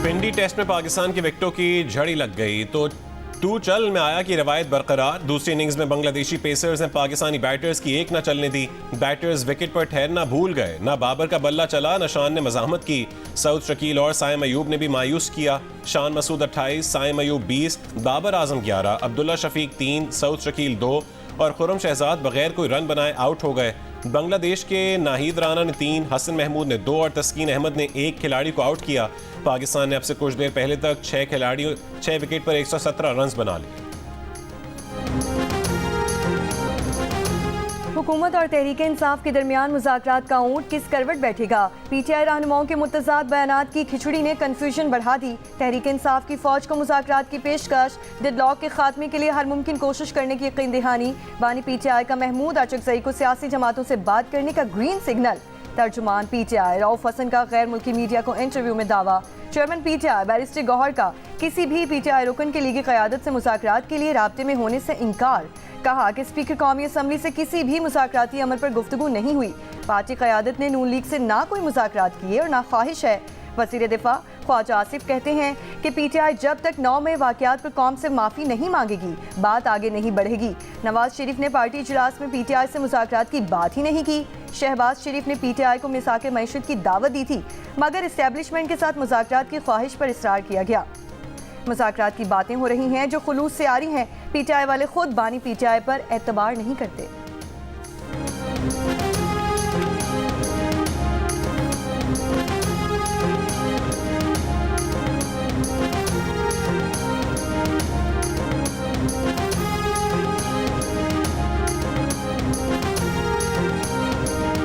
पिंडी test में पाकिस्तान के विकेटों की झड़ी लग गई तो तू चल में आया कि रवायत बरकरार। दूसरी इनिंग्स में बांग्लादेशी पेसर्स ने पाकिस्तानी बैटर्स की एक न चलने दी। बैटर्स विकेट पर ठहरना भूल गए। ना बाबर का बल्ला चला, न शान ने मजाहमत की। सऊद शकील और साइम अयूब ने भी मायूस किया। शान मसूद 28, साइम अयूब 20, बाबर आजम 11, अब्दुल्ला शफीक 3, सऊद शकील 2 और खुरम शहजाद बगैर कोई रन बनाए आउट हो गए। बांग्लादेश के नाहिद राना ने 3, हसन महमूद ने 2 और तस्कीन अहमद ने 1 खिलाड़ी को आउट किया। पाकिस्तान ने अब से कुछ देर पहले तक 6 विकेट पर 117 रन बना लिए। हुकूमत और तहरीक इंसाफ के दरमियान मुज़ाकरात का ऊंट किस करवट बैठेगा। पीटीआई रहनुमाओं के मुतज़ाद बयानात की खिचड़ी ने कन्फ्यूजन बढ़ा दी। तहरीक इंसाफ की फौज को मुज़ाकरात की पेशकश, डेडलॉक के खात्मे के लिए हर मुमकिन कोशिश करने की यकीन दहानी। बानी पीटीआई का महमूद अचकजई को सियासी जमातों से बात करने का ग्रीन सिग्नल। तर्जुमान पीटीआई रऊफ हसन का गैर मुल्की मीडिया को इंटरव्यू में दावा। चेयरमैन पीटीआई बैरिस्टर गौहर का किसी भी पीटीआई रुकन के लीगी क़यादत से मुज़ाकरात के लिए राब्ते में होने से इनकार। कहा कि स्पीकर कौमी असम्बली से किसी भी मुज़ाकराती अमल पर गुफ्तगू नहीं हुई। पार्टी क़यादत ने नून लीग से ना कोई मुज़ाकरात किए और ना ख्वाहिश है। वज़ीर दिफा ख्वाजा आसिफ कहते हैं कि पीटीआई जब तक 9 मई वाक़यात पर कौम से माफ़ी नहीं मांगेगी बात आगे नहीं बढ़ेगी। नवाज शरीफ ने पार्टी इजलास में पीटीआई से मुज़ाकरात की बात ही नहीं की। शहबाज शरीफ ने पीटीआई को मिसाक़े मईशत की दावत दी थी, मगर इस्टेब्लिशमेंट के साथ मुज़ाकरात की ख्वाहिश पर इसरार किया गया। मुज़ाकरात की बातें हो रही हैं जो खुलूस से आ रही हैं। पीटीआई वाले खुद बानी पीटीआई पर एतबार नहीं करते।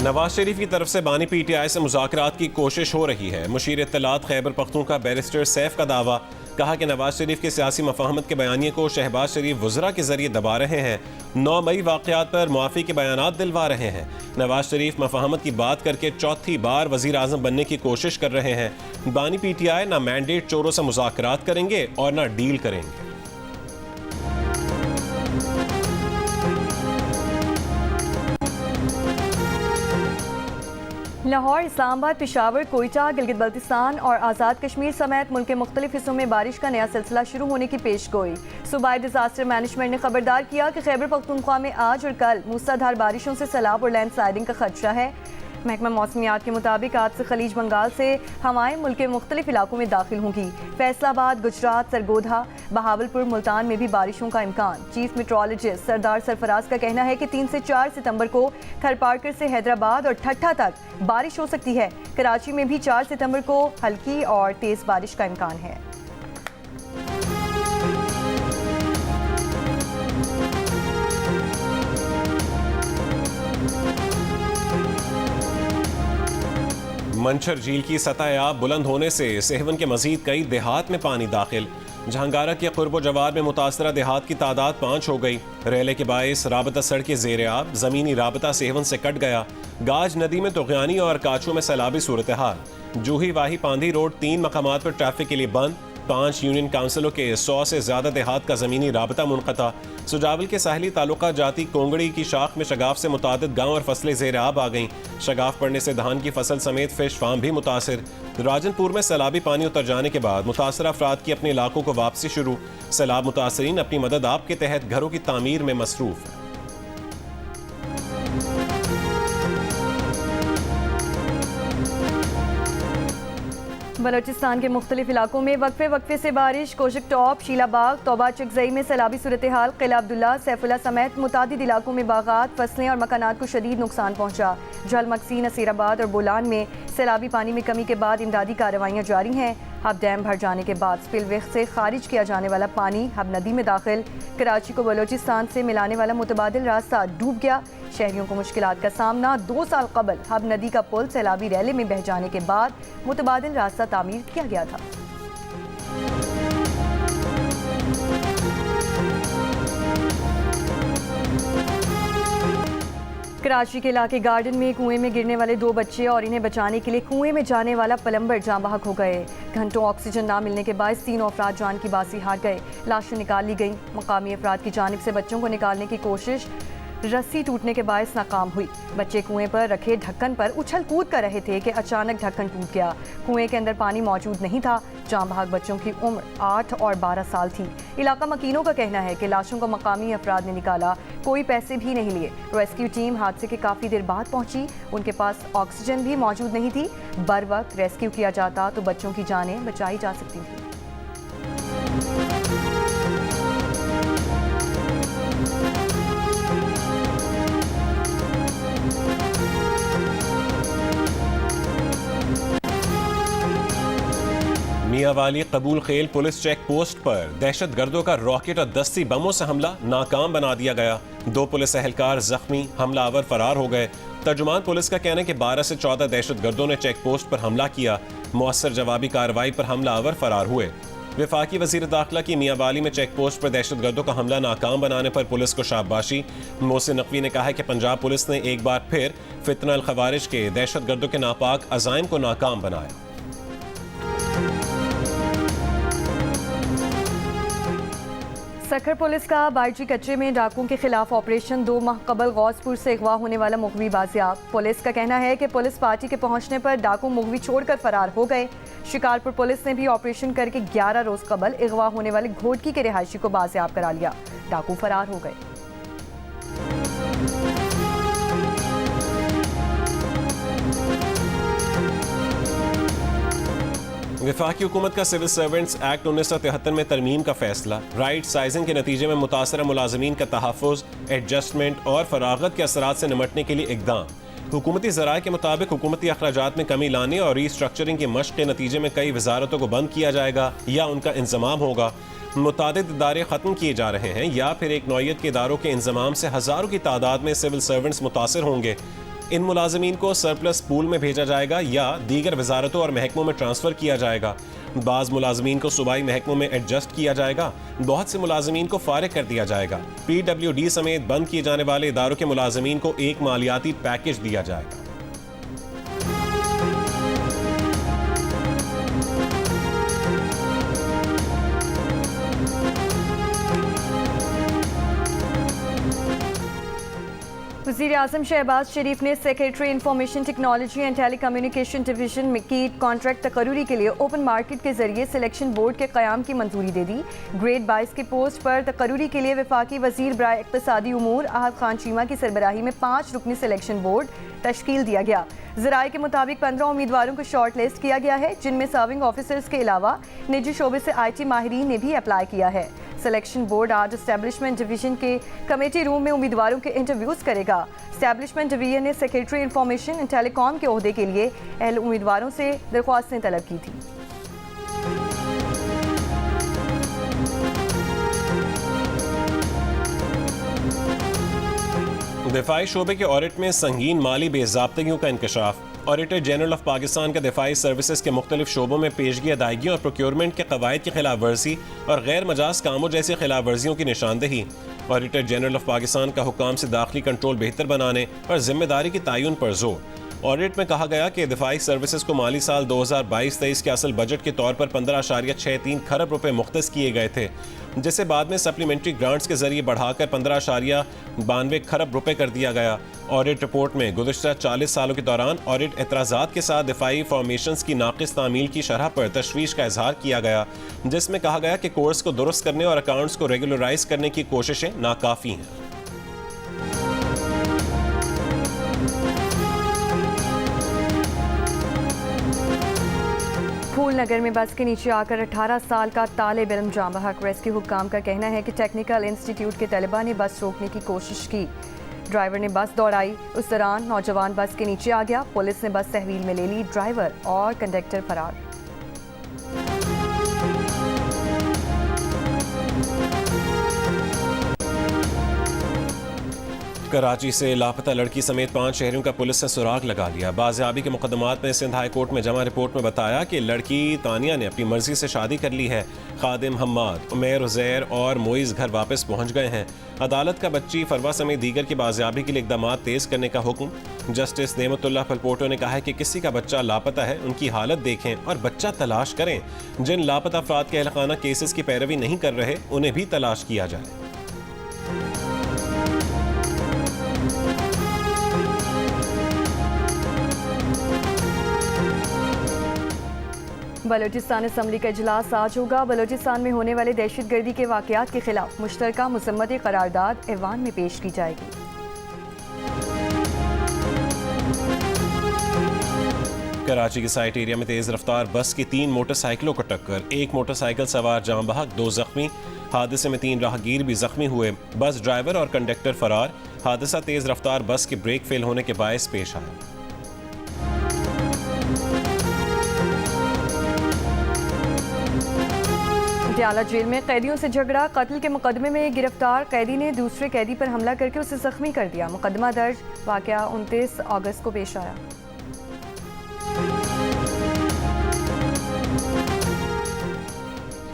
नवाज शरीफ की तरफ से बानी पीटीआई से मुज़ाकरात की कोशिश हो रही है। मुशीर इत्तलात खैबर पख्तूनख्वा बैरिस्टर सैफ का दावा। कहा कि नवाज शरीफ के सियासी मफाहमत के बयानिए को शहबाज शरीफ वज़रा के जरिए दबा रहे हैं। 9 मई वाक़यात पर मुआफ़ी के बयानात दिलवा रहे हैं। नवाज शरीफ मफाहमत की बात करके चौथी बार वज़ीर आज़म बनने की कोशिश कर रहे हैं। बानी पीटीआई ना मैंडेट चोरों से मुज़ाकरात करेंगे और ना डील करेंगे। लाहौर, इस्लामाबाद, पेशावर, कोयटा, गिलगित बल्तिस्तान और आज़ाद कश्मीर समेत मुल्क के मुख्तलिफ हिस्सों में बारिश का नया सिलसिला शुरू होने की पेशगोई। सूबाई डिजास्टर मैनेजमेंट ने खबरदार किया कि खैबर पख्तूनख्वा में आज और कल मूसलाधार बारिशों से सैलाब और लैंडस्लाइडिंग का खदशा है। महकमा मौसमियात के मुताबिक आज से खलीज बंगाल से हवाएं मुल्क के मुख्तलिफ इलाकों में दाखिल होंगी। फैसलाबाद, गुजरात, सरगोधा, बहावलपुर, मुल्तान में भी बारिशों का इम्कान। चीफ मेट्रोलॉजिस्ट सरदार सरफराज का कहना है कि 3 से 4 सितंबर को थरपारकर से हैदराबाद और ठट्ठा तक बारिश हो सकती है। कराची में भी 4 सितंबर को हल्की और तेज बारिश का इम्कान है। मंछर झील की सतह आब बुलंद होने से सेहवन के मजीद कई देहात में पानी दाखिल। जहांगारा के कुर्ब जवार में मुतासरा देहात की तादाद 5 हो गई। रेले के बायस राबता सड़कें ज़ेर आब, ज़मीनी राबता सेहवन से कट गया। गाज नदी में तुग़यानी और काचू में सैलाबी सूरत हाल। जूही वाही पांधी रोड 3 मकामात पर ट्रैफिक के लिए बंद। 5 यूनियन काउंसिलों के 100 से ज़्यादा देहात का ज़मीनी राबता मुनक़ता। सुजावल के साहली तालुका जाती कोंगड़ी की शाख में शगाफ से मुतादिद गाँव और फसलें ज़ेर आब आ गईं। शगाफ पड़ने से धान की फसल समेत फिश फार्म भी मुतासिर। राजनपुर में सैलाबी पानी उतर जाने के बाद मुतासरा अफराद की अपने इलाकों को वापसी शुरू। सैलाब मुतासरीन अपनी मदद आप के तहत घरों की तामीर में मसरूफ़ है। बलोचिस्तान के मुख्तलिफ इलाकों में वक्फे वक्फे से बारिश। कोशक टॉप, शीलाबाग, तौबा चकजई में सैलाबी सूरत हाल। किला अब्दुल्ला, सैफुल्ला समेत मुतादिद इलाकों में बागात, फसलें और मकानात को शदीद नुकसान पहुंचा। जल मकसी, नसीराबाद और बोलान में सैलाबी पानी में कमी के बाद इमदादी कार्रवाइयाँ जारी हैं। हब डैम भर जाने के बाद स्पिलवे से खारिज किया जाने वाला पानी हब नदी में दाखिल। कराची को बलोचिस्तान से मिलाने वाला मुतबादिल रास्ता डूब गया। शहरियों को मुश्किलात का सामना। 2 साल कबल हब नदी का पुल सैलाबी रैले में बह जाने के बाद मुतबादिल रास्ता तामीर किया गया था। कराची के इलाके गार्डन में कुएं में गिरने वाले 2 बच्चे और इन्हें बचाने के लिए कुएं में जाने वाला प्लम्बर जाँ बहक हो गए। घंटों ऑक्सीजन ना मिलने के बाद 3 अफराद जान की बाजी हार गए। लाशें निकाल ली गई। मकामी अफराद की जानिब से बच्चों को निकालने की कोशिश रस्सी टूटने के बायस नाकाम हुई। बच्चे कुएं पर रखे ढक्कन पर उछल कूद कर रहे थे कि अचानक ढक्कन टूट गया। कुएं के अंदर पानी मौजूद नहीं था। जाम बहक बच्चों की उम्र 8 और 12 साल थी। इलाका मकीनों का कहना है कि लाशों को मकामी अफराद ने निकाला, कोई पैसे भी नहीं लिए। रेस्क्यू टीम हादसे के काफ़ी देर बाद पहुंची। उनके पास ऑक्सीजन भी मौजूद नहीं थी। बर वक्त रेस्क्यू किया जाता तो बच्चों की जानें बचाई जा सकती थी। मियांवाली कबूल खेल पुलिस चेक पोस्ट पर दहशतगर्दों का रॉकेट और दस्ती बमों से हमला नाकाम बना दिया गया। 2 पुलिस एहलकार जख्मी, हमलावर फरार हो गए। तर्जुमान पुलिस का कहना है कि 12 से 14 दहशतगर्दों ने चेक पोस्ट पर हमला किया। मुअस्सर जवाबी कार्रवाई पर हमलावर फरार हुए। वफाकी वजीर दाखिला की मियांवाली में चेक पोस्ट पर दहशतगर्दों का हमला नाकाम बनाने पर पुलिस को शाबाशी। मोहसिन नकवी ने कहा है कि पंजाब पुलिस ने एक बार फिर फितना अल खवारिज के दहशतगर्दों के नापाक अज़ाइम को नाकाम बनाया। सखर पुलिस का बायजी कच्चे में डाकुओं के खिलाफ ऑपरेशन। 2 माह कबल गौसपुर से अगवा होने वाला मुगवी बाजियाब। पुलिस का कहना है कि पुलिस पार्टी के पहुंचने पर डाकू मुगवी छोड़कर फरार हो गए। शिकारपुर पुलिस ने भी ऑपरेशन करके 11 रोज कबल अगवा होने वाले घोटकी के रिहायशी को बाजियाब करा लिया। डाकू फरार हो गए। वफाकी हुकूमत का सिविल सर्वेंट्स एक्ट 1973 में तरमीम का फैसला। राइट साइजिंग के नतीजे में मुतासरा मुलाजमीन का तहफ़्फ़ुज़, एडजस्टमेंट और फरागत के असरात से निमटने के लिए इक़दाम। हुकूमती ज़राए के मुताबिक हुकूमती अखराजात में कमी लाने और रीस्ट्रक्चरिंग की मश्क के नतीजे में कई वजारतों को बंद किया जाएगा या उनका इंजमाम होगा। मुतादिद इदारे ख़त्म किए जा रहे हैं या फिर एक नौयत के इदारों के इंजमाम से हज़ारों की तादाद में सिविल सर्वेंट्स मुतासर होंगे। इन मुलाजमीन को सरप्लस पूल में भेजा जाएगा या दीगर वजारतों और महकमों में ट्रांसफ़र किया जाएगा। बाज़ मुलाजमीन को सूबाई महकमों में एडजस्ट किया जाएगा। बहुत से मुलाजमीन को फारिग कर दिया जाएगा। PWD समेत बंद किए जाने वाले इदारों के मुलाजमीन को एक मालियाती पैकेज दिया जाएगा। वज़ीर आज़म शहबाज शरीफ ने secretary information technology and telecommunication division की कॉन्ट्रैक्ट तकर्रुरी के लिए ओपन मार्केट के जरिए सिलेक्शन बोर्ड के क़याम की मंजूरी दे दी। ग्रेड 22 की पोस्ट पर तकर्रुरी के लिए वफाकी वज़ीर बराए इक़्तिसादी उमूर आहद खान चीमा की सरबराही में 5 रुकनी सिलेक्शन बोर्ड तश्कील दिया गया। ज़राए के मुताबिक 15 उम्मीदवारों को शॉर्ट लिस्ट किया गया है, जिनमें सर्विंग ऑफिसर्स के अलावा निजी शोबे से IT माहिरीन ने भी अप्लाई किया है। सिलेक्शन बोर्ड आज एस्टैब्लिशमेंट डिवीजन के कमेटी रूम में उम्मीदवारों के इंटरव्यूज़ करेगा। एस्टैब्लिशमेंट डिवीजन ने सेक्रेटरी इंफॉर्मेशन एंड टेलीकॉम के ओहदे के लिए अहल उम्मीदवारों से दरख्वास्तें तलब की थी। दिफाई शोबे के ऑडिट में संगीन माली बेज़ाब्तगियों का इंकशाफ। ऑडिटर जनरल ऑफ पाकिस्तान का दिफाई सर्विसेज के मुख्तलिफ शोबों में पेशगी अदायगी और प्रोक्योरमेंट के कवायद की खिलाफ वर्जी और गैर मजाज कामों जैसी खिलाफ वर्जियों की निशानदेही। ऑडिटर जनरल ऑफ पाकिस्तान का हुक्काम से दाखिली कंट्रोल बेहतर बनाने और जिम्मेदारी की तयन पर जोर। ऑडिट में कहा गया कि दिफाई सर्विसेज को माली साल 2022-23 के असल बजट के तौर पर 15.63 खरब रुपए मुख्तस किए गए थे, जिसे बाद में सप्लीमेंट्री ग्रांट्स के जरिए बढ़ाकर 15.92 खरब रुपए कर दिया गया। ऑडिट रिपोर्ट में गुज़िश्ता 40 सालों के दौरान ऑडिट एतराज़ात के साथ दिफाई फॉर्मेशंस की नाक़िस तामील की शरह पर तशवीश का इजहार किया गया, जिसमें कहा गया कि कोर्स को दुरुस्त करने और अकाउंट्स को रेगुलराइज करने की कोशिशें नाकाफ़ी हैं। फूलनगर में बस के नीचे आकर 18 साल का तालिब इल्म जाम बहक। रेस्क्यू हुक्काम का कहना है कि टेक्निकल इंस्टीट्यूट के तलबा ने बस रोकने की कोशिश की। ड्राइवर ने बस दौड़ाई। उस दौरान नौजवान बस के नीचे आ गया। पुलिस ने बस तहवील में ले ली। ड्राइवर और कंडक्टर फरार। कराची से लापता लड़की समेत 5 शहरियों का पुलिस ने सुराग लगा लिया। बाजियाबी के मुकदमात में सिंध हाई कोर्ट में जमा रिपोर्ट में बताया कि लड़की तानिया ने अपनी मर्जी से शादी कर ली है। खादिम हम्माद, उमेर, उजैर और मोइज़ घर वापस पहुंच गए हैं। अदालत का बच्ची फरवा समेत दीगर की बाजियाबी के लिए इकदाम तेज करने का हुक्म। जस्टिस नेमतुल्लाह पलपोटो ने कहा है कि किसी का बच्चा लापता है, उनकी हालत देखें और बच्चा तलाश करें। जिन लापता अफराद के अहलखाना केसेस की पैरवी नहीं कर रहे, उन्हें भी तलाश किया जाए। बलूचिस्तान असम्बली का इजलास आज होगा। बलूचिस्तान में होने वाले दहशतगर्दी के वाक़यात के खिलाफ मुश्तरका मज़म्मती करारदाद ऐवान में पेश की जाएगी। कराची के साइट एरिया में तेज रफ्तार बस की 3 मोटरसाइकिलों को टक्कर, 1 मोटरसाइकिल सवार जाम बहक, 2 जख्मी। हादसे में 3 राहगीर भी जख्मी हुए। बस ड्राइवर और कंडक्टर फरार। हादसा तेज रफ्तार बस के ब्रेक फेल होने के बायस पेश आया। पटियाला जेल में कैदियों से झगड़ा, कत्ल के मुकदमे में गिरफ्तार कैदी ने दूसरे कैदी पर हमला करके उसे जख्मी कर दिया। मुकदमा दर्ज, वाकया 29 अगस्त को पेश आया।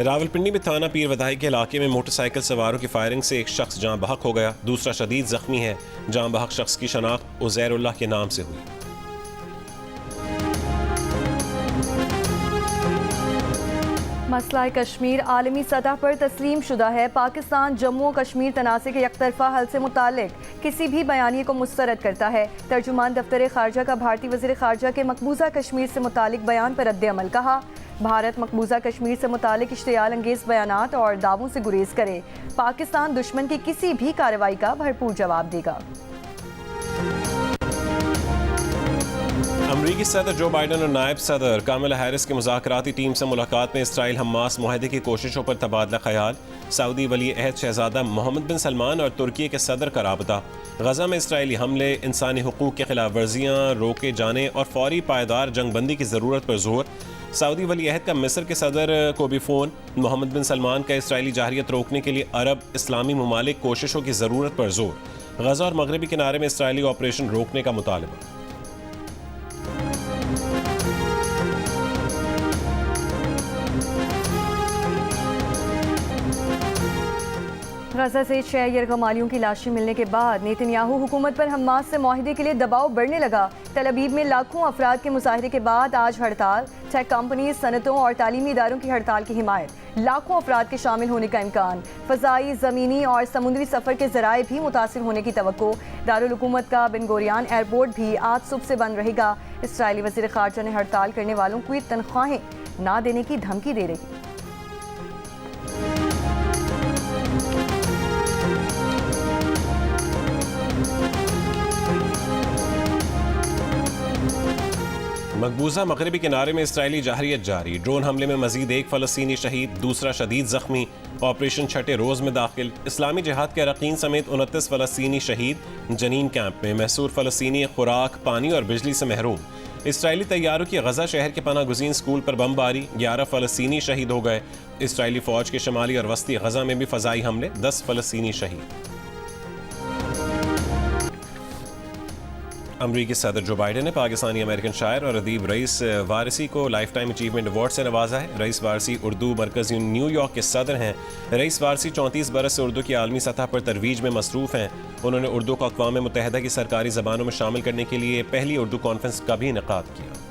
रावलपिंडी में थाना पीर वधाई के इलाके में मोटरसाइकिल सवारों की फायरिंग से एक शख्स जाँ बहक हो गया, दूसरा शदीद जख्मी है। जाँ बहक शख्स की शनाख्त उज़ैरुल्लाह के नाम से हुई। मसला कश्मीर आलमी सतह पर तस्लीम शुदा है। पाकिस्तान जम्मू और कश्मीर तनाज़े के यकतरफा हल से मुताल्लिक किसी भी बयानिए को मुस्तरद करता है। तर्जुमान दफ्तर खारजा का भारतीय वज़ीर खारजा के मकबूजा कश्मीर से मुताल्लिक बयान पर रद्द अमल। कहा, भारत मकबूजा कश्मीर से मुताल्लिक इश्तियाल अंगेज़ बयानात और दावों से गुरेज करे। पाकिस्तान दुश्मन की किसी भी कार्रवाई का भरपूर जवाब देगा। अमरीकी सदर जो बाइडन और नायब सदर कामिला हैरिस की मुज़ाकराती टीम से मुलाकात में इसराइल हमास मुआहदे की कोशिशों पर तबादला ख्याल। सऊदी वली अहद शहजादा मोहम्मद बिन सलमान और तुर्की के सदर का राबता। गजा में इसराइली हमले, इंसानी हुकूक के खिलाफ वर्जियाँ रोके जाने और फौरी पायदार जंगबंदी की ज़रूरत पर जोर। सऊदी वली अहद का मिस्र के सदर को भी फ़ोन। मोहम्मद बिन सलमान का इसराइली जाहिरियत रोकने के लिए अरब इस्लामी ममालिक कोशिशों की ज़रूरत पर जोर। गजा और मगरबी किनारे में इसराइली ऑपरेशन रोकने का मुतालबा। गजा से 6 यरगमालियों की लाशें मिलने के बाद नेतन्याहू हुकूमत पर हमास से मुआहदे के लिए दबाव बढ़ने लगा। तल अबीब में लाखों अफराद के मुजाहरे के बाद आज हड़ताल। टेक कंपनी, सनतों और तालीमी इदारों की हड़ताल की हिमायत। लाखों अफराद के शामिल होने का इम्कान। फ़ज़ाई, ज़मीनी और समुद्री सफ़र के ज़राए भी मुतासिर होने की तवक्को। दारुल हुकूमत का बिन गोरियान एयरपोर्ट भी आज सुबह से बंद रहेगा। इसराइली वज़ीर ख़ारजा ने हड़ताल करने वालों को तनख्वाहें ना देने की धमकी दे रही। मकबूजा मगरबी किनारे में इसराइली जाहिरियत जारी। ड्रोन हमले में मजीद एक फ़लस्तीनी शहीद, दूसरा शदीद जख्मी। ऑपरेशन छठे रोज़ में दाखिल। इस्लामी जिहाद के अरकान समेत 29 फ़लस्तीनी शहीद। जनीन कैंप में महसूर फ़लस्तीनी खुराक, पानी और बिजली से महरूम। इसराइली तैयारों की गजा शहर के पनाह गुज़ीन स्कूल पर बमबारी, 11 फ़लस्तीनी शहीद हो गए। इसराइली फ़ौज के शमाली और वस्ती गजा में भी फ़ज़ाई हमले, 10 फ़लस्तीनी शहीद। अमरीकी सदर जो बाइडन ने पाकिस्तानी अमेरिकन शायर और अदीब रईस वारसी को लाइफ टाइम अचीवमेंट अवार्ड से नवाजा है। रईस वारसी उर्दू मरकज़ न्यूयॉर्क के सदर हैं। रईस वारसी 34 बरस से उर्दू की आलमी सतह पर तरवीज में मसरूफ़ हैं। उन्होंने उर्दू को अक़वाम मुत्तहिदा की सरकारी ज़बानों में शामिल करने के लिए पहली उर्दू कॉन्फ्रेंस का भी इनेकाद किया।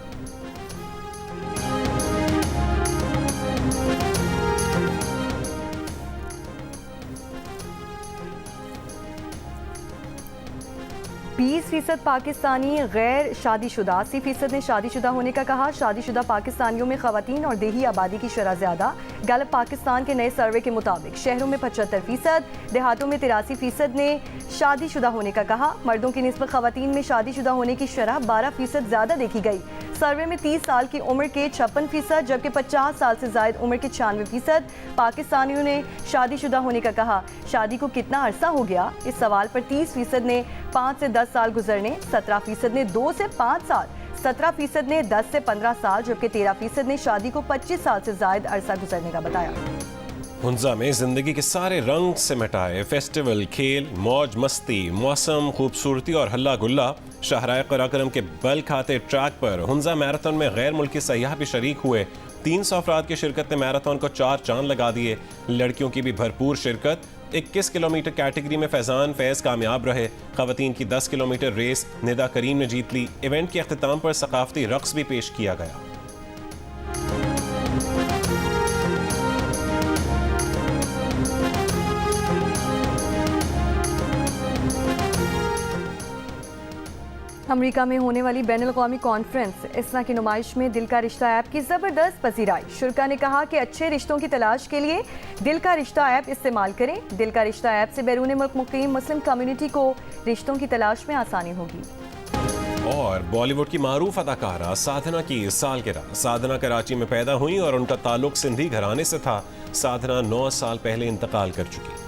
%20 पाकिस्तानी गैर शादीशुदा, 80% ने शादीशुदा होने का कहा। शादीशुदा पाकिस्तानियों में ख़वातीन और देही आबादी की शरह ज़्यादा। गैलप पाकिस्तान के नए सर्वे के मुताबिक शहरों में 75%, देहातों में 83% ने शादीशुदा होने का कहा। मर्दों की निस्बत ख़वातीन में शादीशुदा होने की शरह 12% ज़्यादा देखी गई। सर्वे में 30 साल की उम्र के 56%, जबकि 50 साल से ज़ायद उम्र के 96% पाकिस्तानियों ने शादीशुदा होने का कहा। शादी को कितना अरसा हो गया, इस सवाल पर 30% ने 5 से 10 साल गुजरने, 17% ने 2 से 5 साल, 17% ने 10 से 15 साल, जबकि 13% ने शादी को 25 साल से ज़ायद अरसा गुजरने का बताया। हुंजा में जिंदगी के सारे रंग से मिटाए फेस्टिवल, खेल, मौज मस्ती, मौसम, खूबसूरती और हल्ला गुल्ला। शाहराए कराकरम के बल खाते ट्रैक पर हुंजा मैराथन में गैर मुल्की सयाह भी शरीक हुए। 300 अफराद की शिरकत ने मैराथन को 4 चांद लगा दिए। लड़कियों की भी भरपूर शिरकत। 21 किलोमीटर कैटेगरी में फैजान फैज कामयाब रहे। खवातीन की 10 किलोमीटर रेस निदा करीम ने जीत ली। इवेंट के अख्तिताम पर सकाफती रक्स भी पेश किया गया। अमेरिका में होने वाली बैनुल-अक़वामी कॉन्फ्रेंस इस्ना की नुमाइश में दिल का रिश्ता ऐप की ज़बरदस्त पसीराई। शुरका ने कहा कि अच्छे रिश्तों की तलाश के लिए दिल का रिश्ता ऐप इस्तेमाल करें। दिल का रिश्ता ऐप से बैरून मुल्क मुकीम मुस्लिम कम्युनिटी को रिश्तों की तलाश में आसानी होगी। और बॉलीवुड की मारूफ अदाकारा साधना की सालगिरह। साधना कराची में पैदा हुई और उनका ताल्लुक सिंधी घराने से था। साधना 9 साल पहले इंतकाल कर चुकी।